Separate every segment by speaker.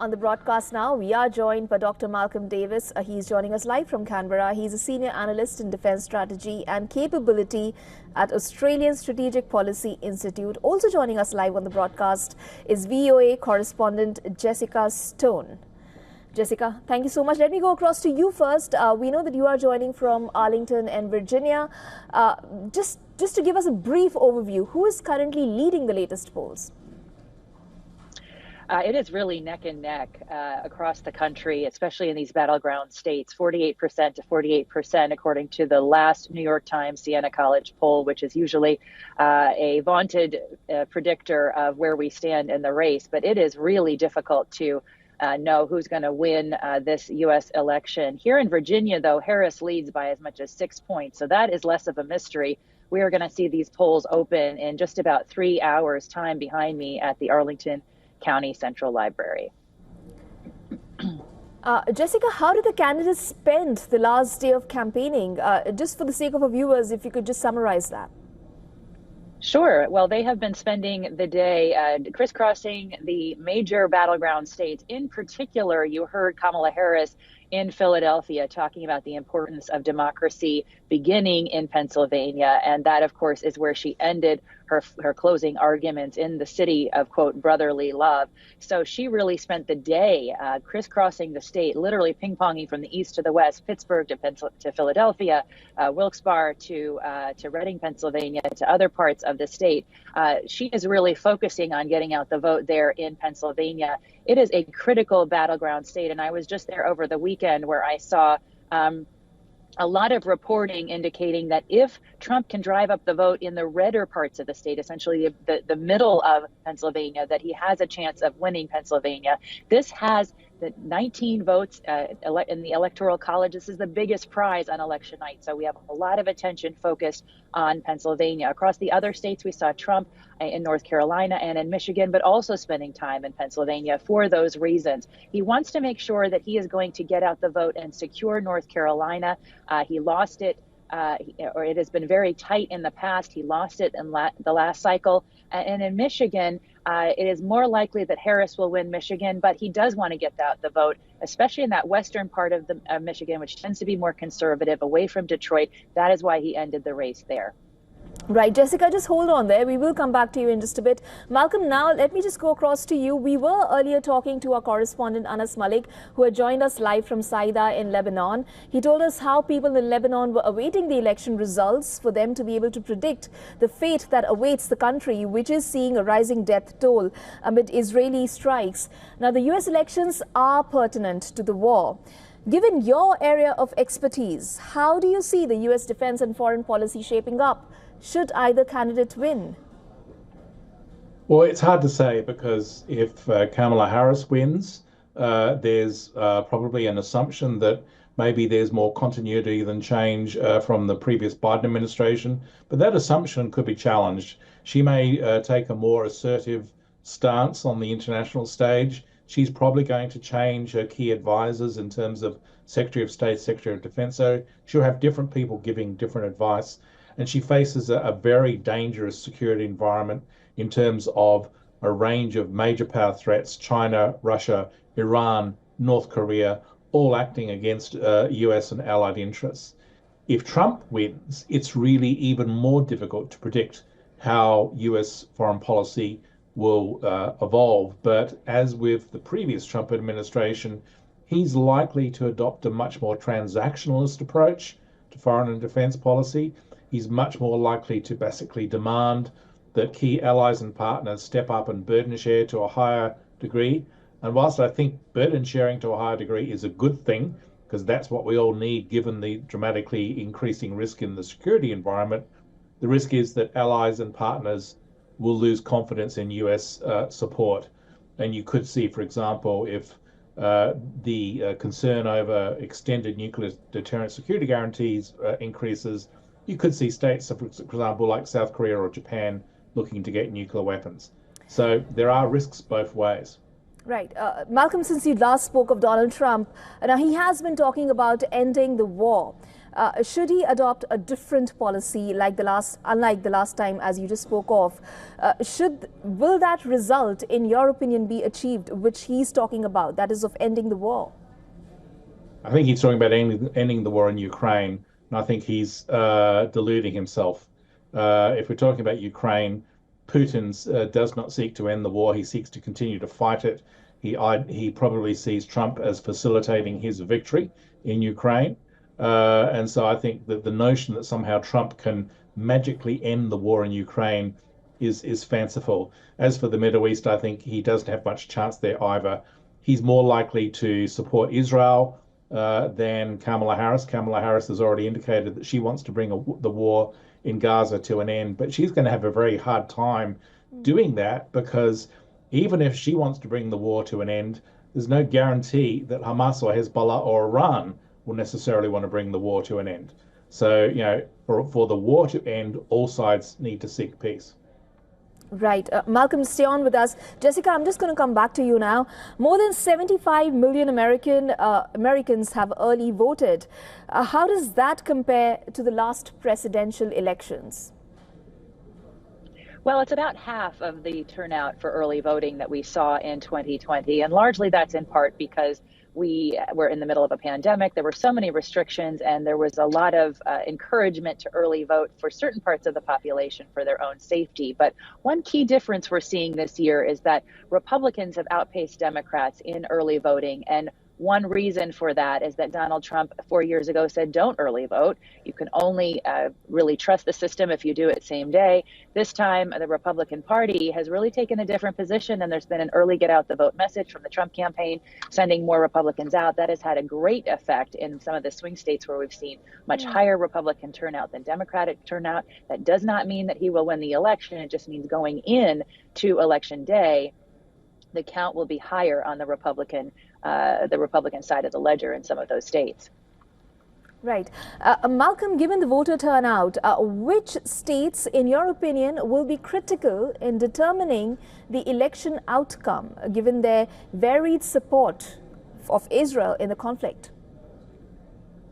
Speaker 1: On the broadcast now, we are joined by Dr. Malcolm Davis. He's joining us live from Canberra. He's a senior analyst in defence strategy and capability at Australian Strategic Policy Institute. Also joining us live on the broadcast is VOA correspondent Jessica Stone. Jessica, thank you so much. Let me go across to you first. We know that you are joining from Arlington and Virginia. Just to give us a brief overview, who is currently leading the latest polls?
Speaker 2: It is really neck and neck across the country, especially in these battleground states, 48% to 48%, according to the last New York Times Siena College poll, which is usually a vaunted predictor of where we stand in the race. But it is really difficult to know who's going to win this U.S. election. Here in Virginia, though, Harris leads by as much as 6 points. So that is less of a mystery. We are going to see these polls open in just about 3 hours' time behind me at the Arlington County Central Library.
Speaker 1: Jessica, how did the candidates spend the last day of campaigning? Just for the sake of our viewers, if you could just summarize that.
Speaker 2: Sure. Well, they have been spending the day crisscrossing the major battleground states. In particular, you heard Kamala Harris in Philadelphia talking about the importance of democracy beginning in Pennsylvania. And that, of course, is where she ended her closing arguments in the city of, quote, brotherly love. So she really spent the day crisscrossing the state, literally ping-ponging from the east to the west, Pittsburgh to Philadelphia, Wilkes-Barre to Reading, Pennsylvania, to other parts of the state. She is really focusing on getting out the vote there in Pennsylvania. It is a critical battleground state, and I was just there over the weekend where I saw a lot of reporting indicating that if Trump can drive up the vote in the redder parts of the state, essentially the middle of Pennsylvania, that he has a chance of winning Pennsylvania. This has the 19 votes in the Electoral College. This is the biggest prize on election night. So we have a lot of attention focused on Pennsylvania. Across the other states, we saw Trump in North Carolina and in Michigan, but also spending time in Pennsylvania for those reasons. He wants to make sure that he is going to get out the vote and secure North Carolina. He lost it, or it has been very tight in the past. He lost it in the last cycle. And in Michigan, it is more likely that Harris will win Michigan, but he does want to get the vote, especially in that western part of Michigan, which tends to be more conservative, away from Detroit. That is why he ended the race there.
Speaker 1: Right, Jessica, just hold on there. We will come back to you in just a bit. Malcolm, now let me just go across to you. We were earlier talking to our correspondent Anas Malik, who had joined us live from Saida in Lebanon. He told us how people in Lebanon were awaiting the election results for them to be able to predict the fate that awaits the country, which is seeing a rising death toll amid Israeli strikes. Now, the U.S. elections are pertinent to the war. Given your area of expertise, how do you see the U.S. defense and foreign policy shaping up? Should either candidate win?
Speaker 3: Well, it's hard to say, because if Kamala Harris wins, there's probably an assumption that maybe there's more continuity than change from the previous Biden administration. But that assumption could be challenged. She may take a more assertive stance on the international stage. She's probably going to change her key advisors in terms of Secretary of State, Secretary of Defense. So she'll have different people giving different advice. And she faces a very dangerous security environment in terms of a range of major power threats: China, Russia, Iran, North Korea, all acting against US and allied interests. If Trump wins, it's really even more difficult to predict how US foreign policy will evolve. But as with the previous Trump administration, he's likely to adopt a much more transactionalist approach to foreign and defense policy. He's much more likely to basically demand that key allies and partners step up and burden share to a higher degree. And whilst I think burden sharing to a higher degree is a good thing, because that's what we all need given the dramatically increasing risk in the security environment, the risk is that allies and partners will lose confidence in US support. And you could see, for example, if the concern over extended nuclear deterrent security guarantees increases, you could see states, for example, like South Korea or Japan, looking to get nuclear weapons. So there are risks both ways.
Speaker 1: Right. Malcolm, since you last spoke of Donald Trump, now he has been talking about ending the war. Should he adopt a different policy unlike the last time, as you just spoke of? Will that result, in your opinion, be achieved, which he's talking about, that is of ending the war?
Speaker 3: I think he's talking about ending the war in Ukraine, and I think he's deluding himself. If we're talking about Ukraine, Putin does not seek to end the war. He seeks to continue to fight it. He probably sees Trump as facilitating his victory in Ukraine. And so I think that the notion that somehow Trump can magically end the war in Ukraine is fanciful. As for the Middle East, I think he doesn't have much chance there either. He's more likely to support Israel than Kamala Harris. Kamala Harris has already indicated that she wants to bring the war in Gaza to an end, but she's going to have a very hard time doing that, because even if she wants to bring the war to an end, there's no guarantee that Hamas or Hezbollah or Iran will necessarily want to bring the war to an end. So, you know, for the war to end, all sides need to seek peace.
Speaker 1: Right. Malcolm, stay on with us. Jessica, I'm just going to come back to you now. More than 75 million Americans have early voted. How does that compare to the last presidential elections?
Speaker 2: Well, it's about half of the turnout for early voting that we saw in 2020. And largely that's in part because we were in the middle of a pandemic. There were so many restrictions, and there was a lot of encouragement to early vote for certain parts of the population for their own safety. But one key difference we're seeing this year is that Republicans have outpaced Democrats in early voting. And one reason for that is that Donald Trump 4 years ago said, don't early vote. You can only really trust the system if you do it same day. This time, the Republican Party has really taken a different position, and there's been an early get out the vote message from the Trump campaign, sending more Republicans out. That has had a great effect in some of the swing states where we've seen much higher Republican turnout than Democratic turnout. That does not mean that he will win the election. It just means going in to election day, the count will be higher on the Republican side of the ledger in some of those states.
Speaker 1: Right. Malcolm, given the voter turnout, which states, in your opinion, will be critical in determining the election outcome, given their varied support of Israel in the conflict?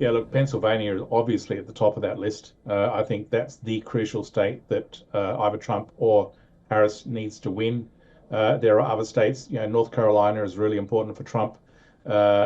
Speaker 3: Yeah, look, Pennsylvania is obviously at the top of that list. I think that's the crucial state that either Trump or Harris needs to win. There are other states, you know, North Carolina is really important for Trump.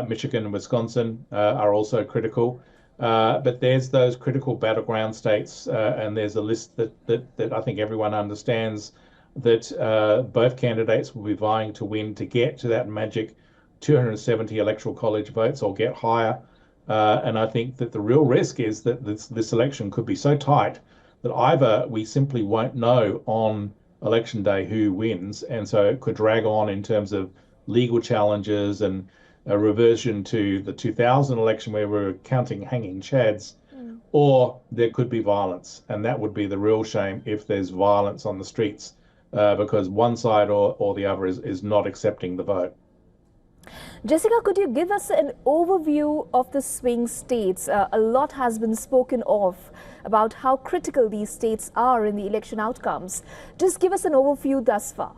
Speaker 3: Michigan and Wisconsin are also critical. But there's those critical battleground states, and there's a list that I think everyone understands that both candidates will be vying to win to get to that magic 270 electoral college votes or get higher. And I think that the real risk is that this election could be so tight that either we simply won't know on election day who wins, and so it could drag on in terms of legal challenges and a reversion to the 2000 election where we were counting hanging chads, or there could be violence, and that would be the real shame if there's violence on the streets because one side or the other is not accepting the vote.
Speaker 1: Jessica, could you give us an overview of the swing states? A lot has been spoken of about how critical these states are in the election outcomes. Just give us an overview thus far.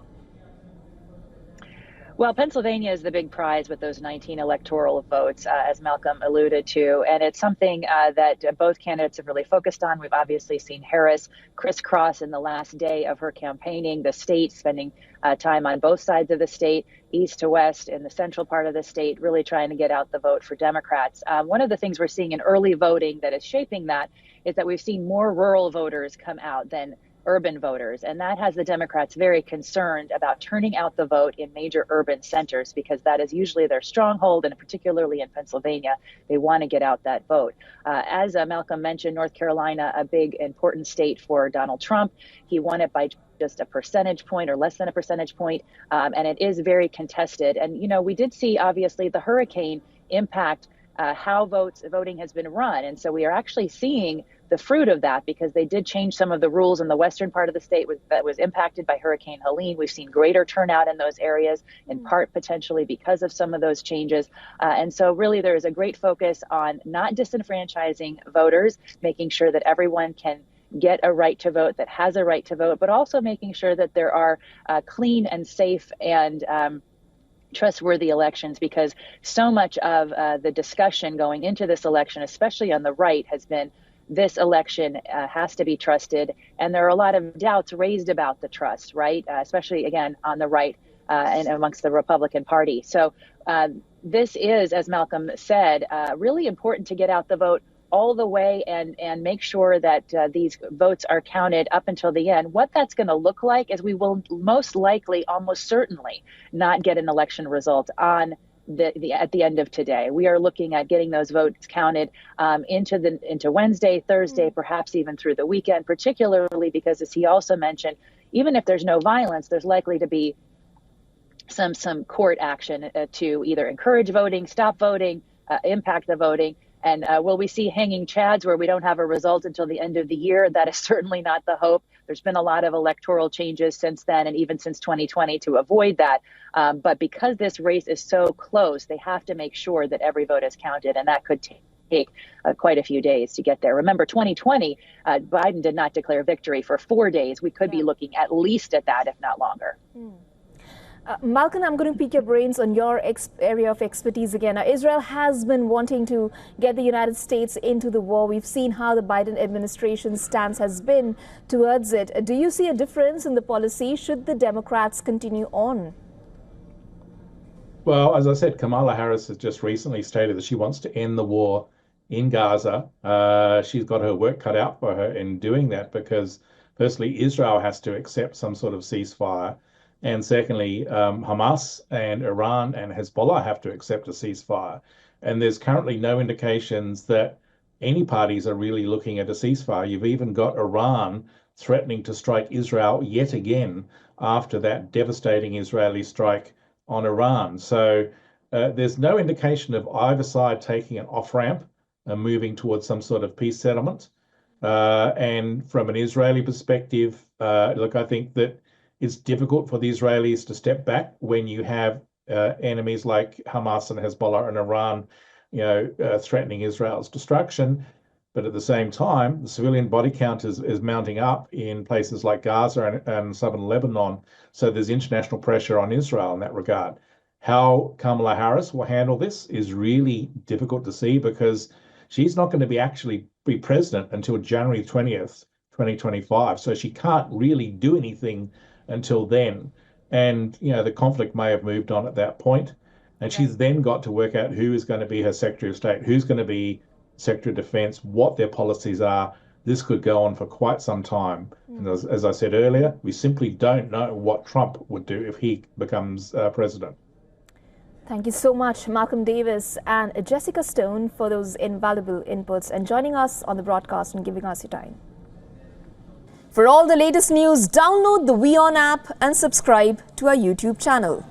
Speaker 2: Well, Pennsylvania is the big prize with those 19 electoral votes, as Malcolm alluded to, and it's something that both candidates have really focused on. We've obviously seen Harris crisscross in the last day of her campaigning the state, spending time on both sides of the state, east to west, in the central part of the state, really trying to get out the vote for Democrats. One of the things we're seeing in early voting that is shaping that is that we've seen more rural voters come out than urban voters, and that has the Democrats very concerned about turning out the vote in major urban centers, because that is usually their stronghold, and particularly in Pennsylvania, they want to get out that vote. As Malcolm mentioned, North Carolina, a big important state for Donald Trump. He won it by just a percentage point or less than a percentage point, and it is very contested. And, you know, we did see, obviously, the hurricane impact how voting has been run. And so we are actually seeing the fruit of that, because they did change some of the rules in the western part of the state that was impacted by Hurricane Helene. We've seen greater turnout in those areas, in part potentially because of some of those changes. And so really there is a great focus on not disenfranchising voters, making sure that everyone can get a right to vote, that has a right to vote, but also making sure that there are clean and safe and trustworthy elections, because so much of the discussion going into this election, especially on the right, has been this election has to be trusted. And there are a lot of doubts raised about the trust, right? Especially, again, on the right and amongst the Republican Party. So this is, as Malcolm said, really important to get out the vote all the way and make sure that these votes are counted up until the end. What that's going to look like is we will most likely, almost certainly, not get an election result on at the end of today. We are looking at getting those votes counted into Wednesday, Thursday, perhaps even through the weekend, particularly because, as he also mentioned, even if there's no violence, there's likely to be some court action to either encourage voting, stop voting, impact the voting. And will we see hanging chads where we don't have a result until the end of the year? That is certainly not the hope. There's been a lot of electoral changes since then, and even since 2020 to avoid that. But because this race is so close, they have to make sure that every vote is counted, and that could take quite a few days to get there. Remember, 2020, Biden did not declare victory for 4 days. We could be looking at least at that, if not longer.
Speaker 1: Malcolm, I'm going to pick your brains on your area of expertise again. Now, Israel has been wanting to get the United States into the war. We've seen how the Biden administration's stance has been towards it. Do you see a difference in the policy should the Democrats continue on?
Speaker 3: Well, as I said, Kamala Harris has just recently stated that she wants to end the war in Gaza. She's got her work cut out for her in doing that because, firstly, Israel has to accept some sort of ceasefire. And secondly, Hamas and Iran and Hezbollah have to accept a ceasefire. And there's currently no indications that any parties are really looking at a ceasefire. You've even got Iran threatening to strike Israel yet again after that devastating Israeli strike on Iran. So there's no indication of either side taking an off-ramp and moving towards some sort of peace settlement. And from an Israeli perspective, look, I think that it's difficult for the Israelis to step back when you have enemies like Hamas and Hezbollah and Iran, threatening Israel's destruction. But at the same time, the civilian body count is mounting up in places like Gaza and southern Lebanon. So there's international pressure on Israel in that regard. How Kamala Harris will handle this is really difficult to see because she's not going to actually be president until January 20th, 2025. So she can't really do anything until then. And, the conflict may have moved on at that point. And she's then got to work out who is going to be her Secretary of State, who's going to be Secretary of Defense, what their policies are. This could go on for quite some time. And as I said earlier, we simply don't know what Trump would do if he becomes president.
Speaker 1: Thank you so much, Malcolm Davis and Jessica Stone, for those invaluable inputs and joining us on the broadcast and giving us your time. For all the latest news, download the WION app and subscribe to our YouTube channel.